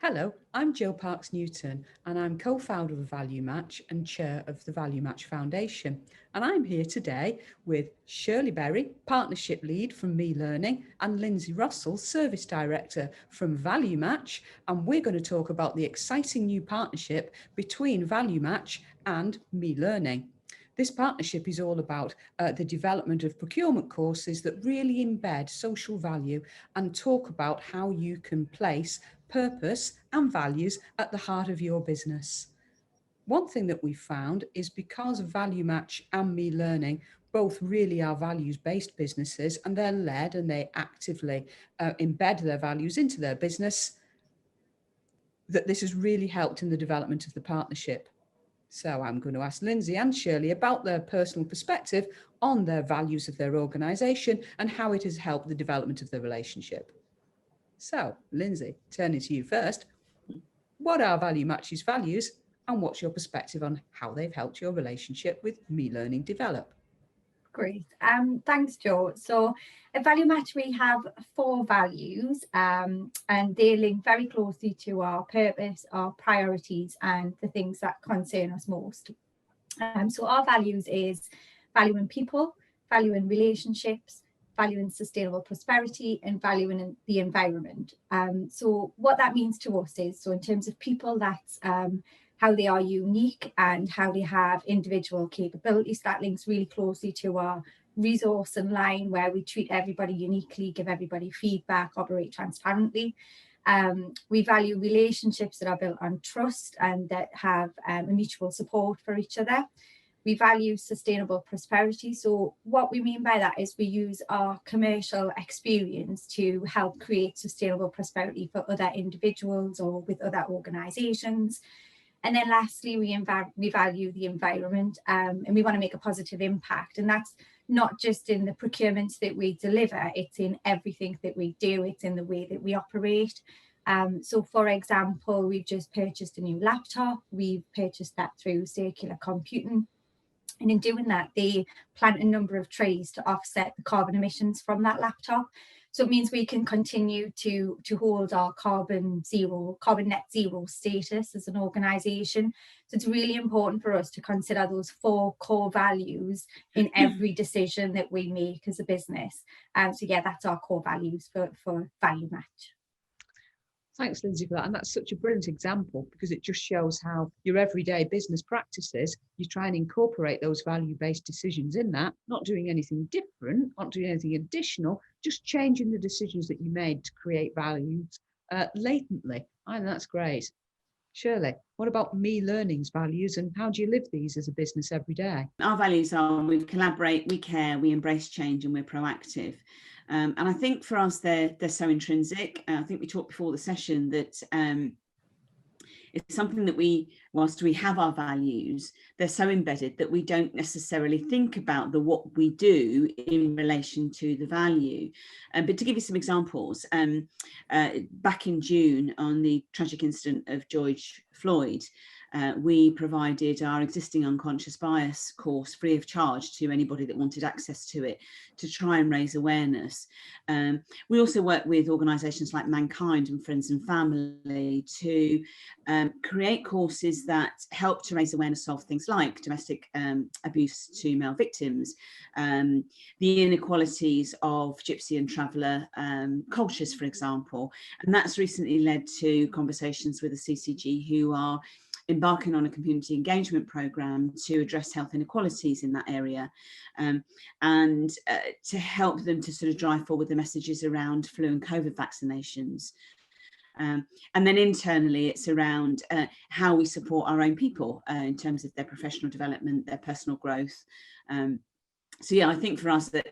Hello, I'm Jill Parks Newton and I'm co-founder of Value Match and chair of the Value Match Foundation. And I'm here today with Shirley Berry, partnership lead from Me Learning, and Lindsay Rosul, service director from Value Match. And we're going to talk about the exciting new partnership between Value Match and Me Learning. This partnership is all about the development of procurement courses that really embed social value and talk about how you can place purpose and values at the heart of your business. One thing that we found is because Value Match and Me Learning both really are values-based businesses and they're led and they actively embed their values into their business, that this has really helped in the development of the partnership. So I'm going to ask Lindsay and Shirley about their personal perspective on their values of their organisation and how it has helped the development of the relationship. So, Lindsay, turning to you first, what are Value Match's values and what's your perspective on how they've helped your relationship with Me Learning develop? Great. Thanks, Joe. So at Value Match, we have four values and they link very closely to our purpose, our priorities, and the things that concern us most. So our values is valuing people, valuing relationships, valuing sustainable prosperity, and valuing the environment. So what that means to us is, so in terms of people, that's how they are unique and how they have individual capabilities. That links really closely to our resource and line, where we treat everybody uniquely, give everybody feedback, operate transparently. We value relationships that are built on trust and that have a mutual support for each other. We value sustainable prosperity. So what we mean by that is we use our commercial experience to help create sustainable prosperity for other individuals or with other organisations. And then lastly, we value the environment and we want to make a positive impact. And that's not just in the procurements that we deliver, it's in everything that we do, it's in the way that we operate. So for example, we've just purchased a new laptop, we've purchased that through circular computing. And in doing that, they plant a number of trees to offset the carbon emissions from that laptop. So it means we can continue to hold our carbon net zero status as an organisation. So it's really important for us to consider those four core values in every decision that we make as a business. So yeah, that's our core values for Value Match. Thanks, Lindsay, for that. And that's such a brilliant example because it just shows how your everyday business practices, you try and incorporate those value-based decisions in that, not doing anything different, not doing anything additional, just changing the decisions that you made to create values latently. I think that's great. Shirley, what about Me Learning's values and how do you live these as a business every day? Our values are we collaborate, we care, we embrace change, and we're proactive. And I think for us, they're so intrinsic. I think we talked before the session that it's something that whilst we have our values, they're so embedded that we don't necessarily think about what we do in relation to the value. But to give you some examples, back in June on the tragic incident of George Floyd, we provided our existing unconscious bias course free of charge to anybody that wanted access to it to try and raise awareness. We also work with organisations like Mankind and Friends and Family to create courses that help to raise awareness of things like domestic abuse to male victims, the inequalities of gypsy and traveller cultures, for example. And that's recently led to conversations with the CCG who are embarking on a community engagement programme to address health inequalities in that area and to help them to sort of drive forward the messages around flu and COVID vaccinations. And then internally, it's around how we support our own people in terms of their professional development, their personal growth. So yeah, I think for us that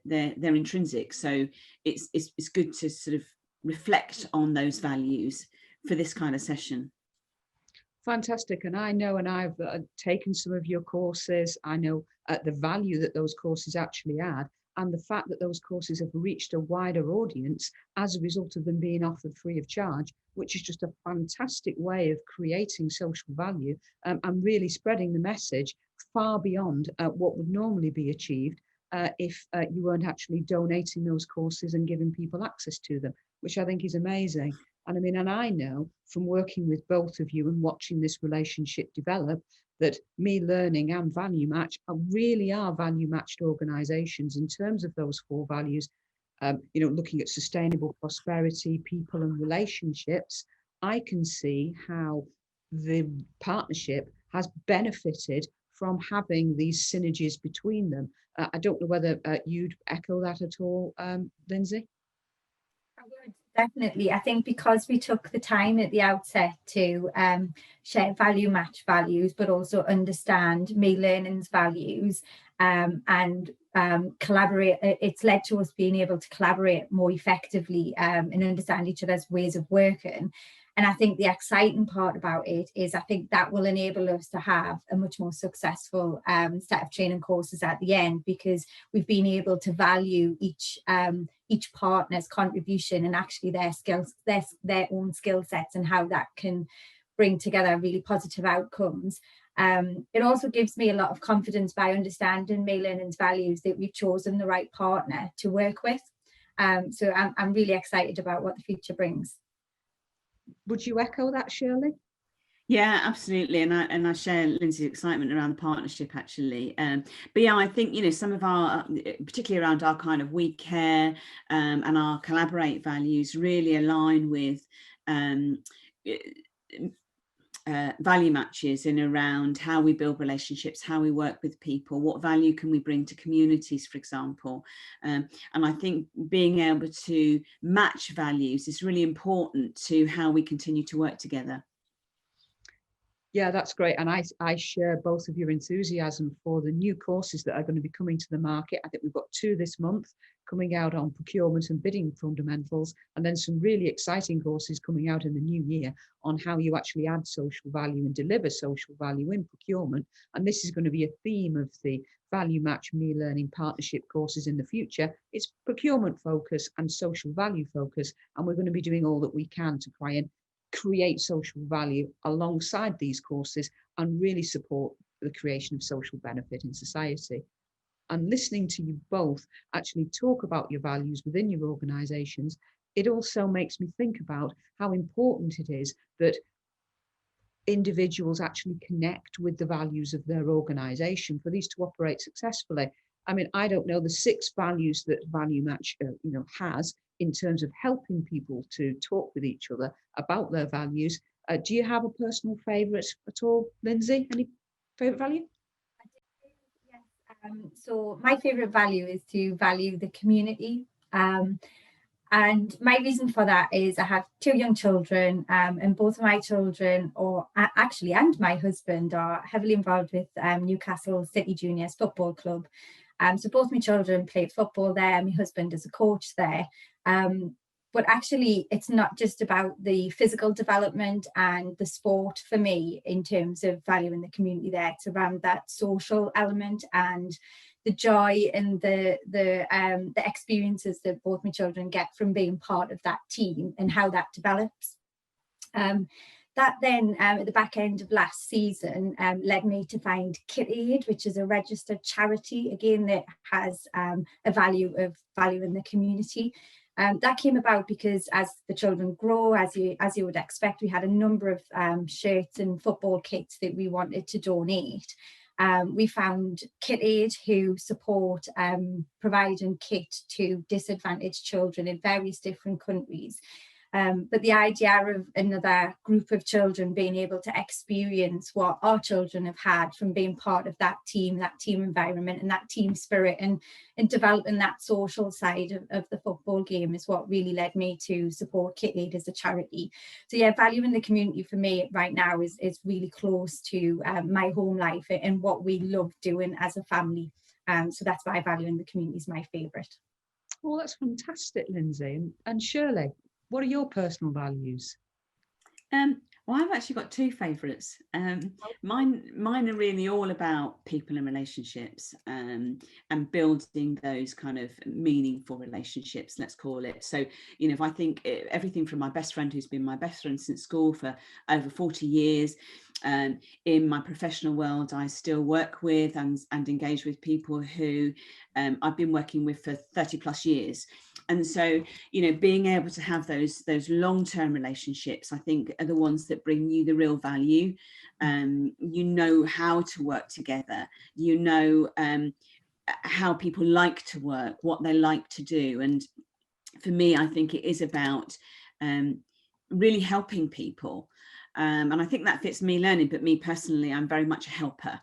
they're intrinsic. So it's good to sort of reflect on those values for this kind of session. Fantastic. And I know, and I've taken some of your courses, I know the value that those courses actually add, and the fact that those courses have reached a wider audience as a result of them being offered free of charge, which is just a fantastic way of creating social value and really spreading the message far beyond what would normally be achieved if you weren't actually donating those courses and giving people access to them, which I think is amazing. And I mean, and I know from working with both of you and watching this relationship develop that Me Learning and Value Match really are value matched organisations in terms of those 4 values. You know, looking at sustainable prosperity, people and relationships, I can see how the partnership has benefited from having these synergies between them. I don't know whether you'd echo that at all, Lindsay? I would definitely. I think because we took the time at the outset to share value match values, but also understand Me Learning's values and collaborate, it's led to us being able to collaborate more effectively and understand each other's ways of working. And I think the exciting part about it is I think that will enable us to have a much more successful set of training courses at the end, because we've been able to value each partner's contribution and actually their skills, their own skill sets, and how that can bring together really positive outcomes. It also gives me a lot of confidence by understanding Me Learning's values that we've chosen the right partner to work with. So I'm really excited about what the future brings. Would you echo that, Shirley? Yeah, absolutely, and I share Lindsay's excitement around the partnership, actually. But yeah, I think, you know, some of our, particularly around our kind of we care and our collaborate values, really align with value matches in around how we build relationships, how we work with people, what value can we bring to communities, for example. And I think being able to match values is really important to how we continue to work together. Yeah, that's great. And I share both of your enthusiasm for the new courses that are going to be coming to the market. I think we've got 2 this month coming out on procurement and bidding fundamentals, and then some really exciting courses coming out in the new year on how you actually add social value and deliver social value in procurement. And this is going to be a theme of the Value Match Me Learning partnership courses in the future. It's procurement focus and social value focus, and we're going to be doing all that we can to try and create social value alongside these courses and really support the creation of social benefit in society. And listening to you both actually talk about your values within your organisations, it also makes me think about how important it is that individuals actually connect with the values of their organisation for these to operate successfully. I mean, I don't know the 6 values that Value Match has in terms of helping people to talk with each other about their values. Do you have a personal favourite at all, Lindsay? Any favourite value? Yes. So my favourite value is to value the community. And my reason for that is I have 2 young children, and both of my children, and my husband, are heavily involved with Newcastle City Juniors Football Club. So both my children play football there. My husband is a coach there. But actually, it's not just about the physical development and the sport for me in terms of valuing the community there. It's around that social element and the joy and the experiences that both my children get from being part of that team and how that develops. That then, at the back end of last season, led me to find Kit Aid, which is a registered charity, again, that has a value of valuing the community. That came about because as the children grow, as you would expect, we had a number of shirts and football kits that we wanted to donate. We found Kit Aid, who support providing kit to disadvantaged children in various different countries. But the idea of another group of children being able to experience what our children have had from being part of that team environment and that team spirit and developing that social side of the football game is what really led me to support Kit Aid as a charity. So yeah, valuing the community for me right now is really close to my home life and what we love doing as a family. So that's why valuing the community is my favourite. Well, that's fantastic, Lindsay. And Shirley, what are your personal values? Well, I've actually got 2 favourites. Mine are really all about people and relationships and building those kind of meaningful relationships, let's call it. So, you know, if I think everything from my best friend, who's been my best friend since school for over 40 years, In my professional world, I still work with and engage with people who I've been working with for 30 plus years. And so, you know, being able to have those long-term relationships, I think, are the ones that bring you the real value. You know how to work together, you know how people like to work, what they like to do. And for me, I think it is about really helping people. And I think that fits me learning, but me personally, I'm very much a helper.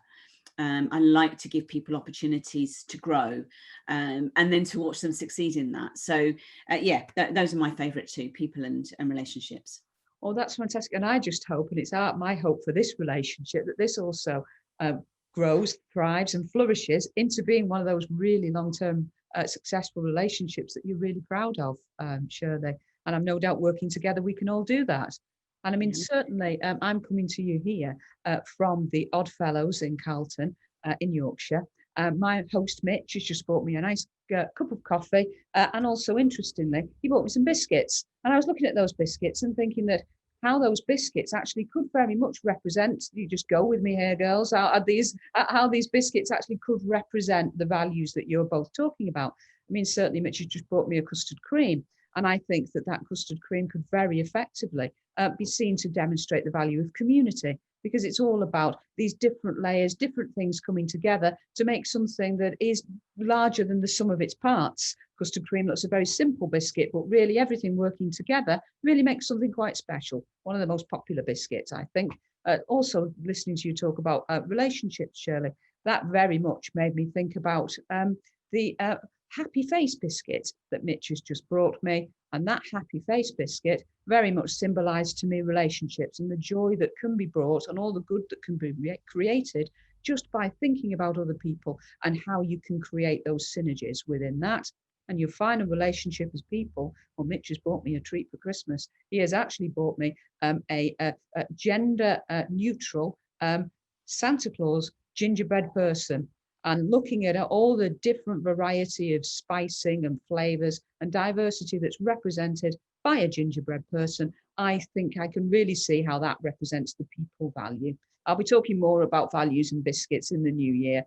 I like to give people opportunities to grow and then to watch them succeed in that. So yeah, those are my favourite two, people and relationships. Oh, that's fantastic. And I just hope, and it's my hope for this relationship, that this also grows, thrives and flourishes into being one of those really long-term successful relationships that you're really proud of, Shirley. And I'm no doubt working together, we can all do that. And I mean, certainly, I'm coming to you here from the Odd Fellows in Carlton, in Yorkshire. My host, Mitch, has just bought me a nice cup of coffee. And also, interestingly, he bought me some biscuits. And I was looking at those biscuits and thinking that how those biscuits actually could very much represent, you just go with me here, girls, how these biscuits actually could represent the values that you're both talking about. I mean, certainly, Mitch has just bought me a custard cream. And I think that custard cream could very effectively be seen to demonstrate the value of community, because it's all about these different layers, different things coming together to make something that is larger than the sum of its parts. Custard cream looks a very simple biscuit, but really everything working together really makes something quite special. One of the most popular biscuits, I think. Also, listening to you talk about relationships, Shirley, that very much made me think about the happy face biscuit that Mitch has just brought me. And that happy face biscuit very much symbolized to me relationships and the joy that can be brought and all the good that can be created just by thinking about other people and how you can create those synergies within that. And you find a relationship as people. Well, Mitch has bought me a treat for Christmas. He has actually bought me a gender neutral Santa Claus gingerbread person. And looking at all the different variety of spicing and flavors and diversity that's represented by a gingerbread person, I think I can really see how that represents the people value. I'll be talking more about values and biscuits in the new year.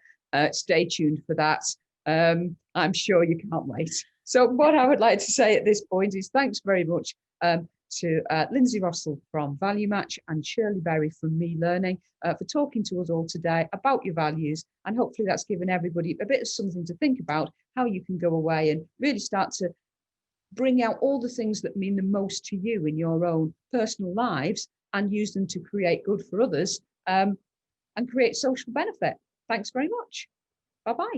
Stay tuned for that. I'm sure you can't wait. So what I would like to say at this point is thanks very much to Lindsay Rosul from Value Match and Shirley Berry from Me Learning for talking to us all today about your values. And hopefully that's given everybody a bit of something to think about, how you can go away and really start to bring out all the things that mean the most to you in your own personal lives and use them to create good for others and create social benefit. Thanks very much. Bye-bye.